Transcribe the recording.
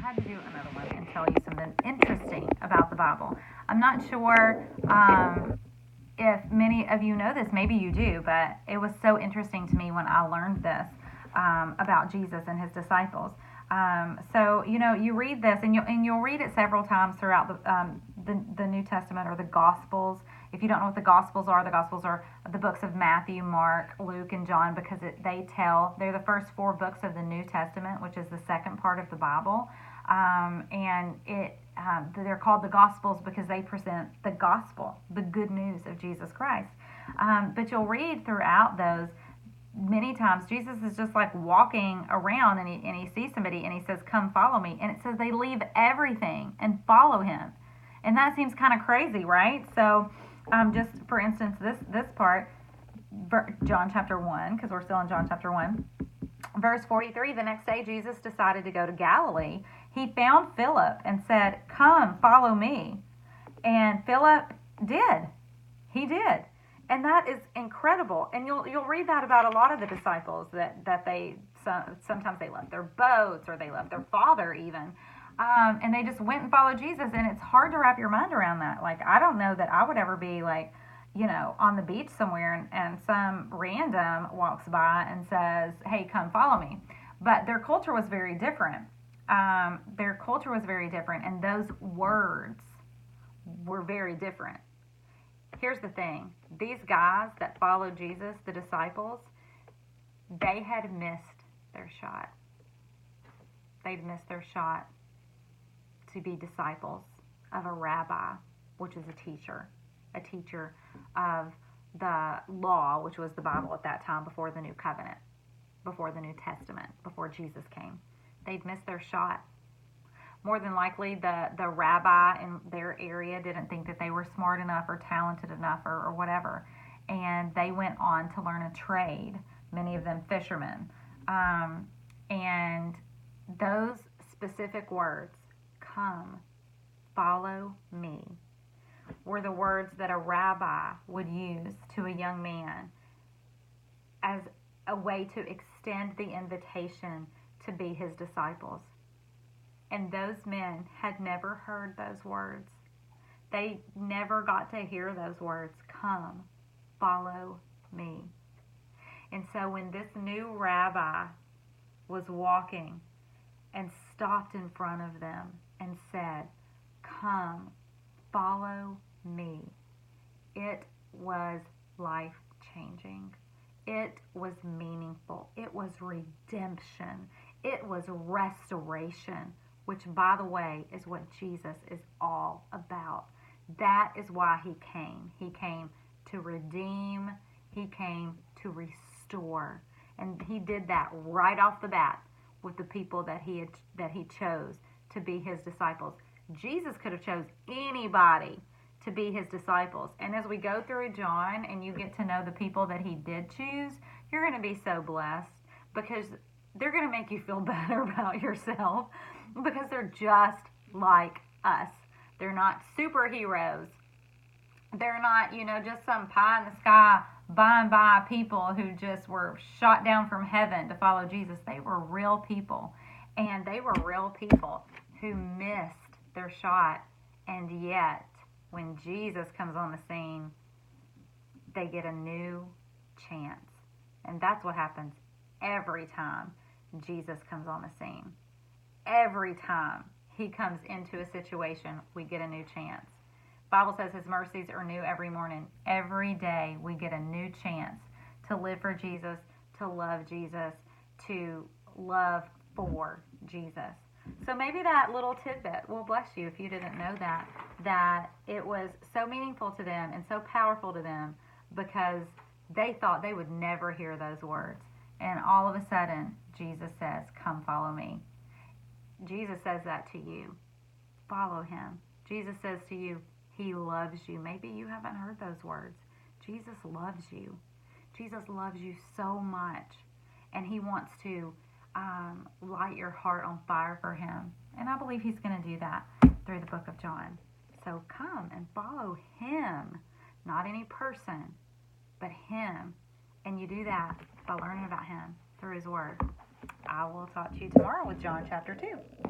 had to do another one and tell you something interesting about the Bible. I'm not sure if many of you know this. Maybe you do, but it was so interesting to me when I learned this about Jesus and his disciples. So you read this, and you'll read it several times throughout the New Testament or the Gospels. If you don't know what the Gospels are the books of Matthew, Mark, Luke, and John, because they're the first four books of the New Testament, which is the second part of the Bible. They're called the Gospels because they present the gospel, the good news of Jesus Christ. But you'll read throughout those, many times Jesus is just like walking around, and he sees somebody and he says, "Come follow me." And it says they leave everything and follow him. And that seems kind of crazy, right? So just for instance, this part, John chapter 1, because we're still in John chapter 1, verse 43, the next day Jesus decided to go to Galilee. He found Philip and said, "Come, follow me." And Philip did. He did. And that is incredible. And you'll read that about a lot of the disciples, that they sometimes they left their boats, or they left their father even. And they just went and followed Jesus. And it's hard to wrap your mind around that. Like, I don't know that I would ever be like, on the beach somewhere, and some random walks by and says, "Hey, come follow me." But their culture was very different. And those words were very different. Here's the thing. These guys that followed Jesus, the disciples, they had missed their shot. They'd missed their shot to be disciples of a rabbi, which is a teacher of the law, which was the Bible at that time, before the New Covenant, before the New Testament, before Jesus came. They'd missed their shot. More than likely, the rabbi in their area didn't think that they were smart enough or talented enough or whatever. And they went on to learn a trade, many of them fishermen. And those specific words, "Come, follow me," were the words that a rabbi would use to a young man as a way to extend the invitation to be his disciples. And those men had never heard those words. They never got to hear those words, "Come, follow me." And so when this new rabbi was walking and stopped in front of them and said, "Come, follow me," it was life-changing. It was meaningful. It was redemption. It was restoration, which, by the way, is what Jesus is all about. That is why he came. He came to redeem. He came to restore. And he did that right off the bat with the people that he chose to be his disciples. Jesus could have chose anybody to be his disciples. And as we go through John and you get to know the people that he did choose, you're going to be so blessed, because they're going to make you feel better about yourself, because they're just like us. They're not superheroes. They're not, just some pie in the sky, by and by people who just were shot down from heaven to follow Jesus. They were real people. And they were real people who missed their shot. And yet, when Jesus comes on the scene, they get a new chance. And that's what happens every time Jesus comes on the scene. Every time he comes into a situation, we get a new chance. The Bible says his mercies are new every morning. Every day we get a new chance to live for Jesus, to love Jesus, to love for Jesus. So maybe that little tidbit will bless you if you didn't know that it was so meaningful to them and so powerful to them, because they thought they would never hear those words. And all of a sudden, Jesus says, "Come follow me." Jesus says that to you. Follow him. Jesus says to you, he loves you. Maybe you haven't heard those words. Jesus loves you. Jesus loves you so much. And he wants to light your heart on fire for him. And I believe he's going to do that through the book of John. So come and follow him. Not any person, but him. And you do that by learning about him through his word. I will talk to you tomorrow with John chapter 2.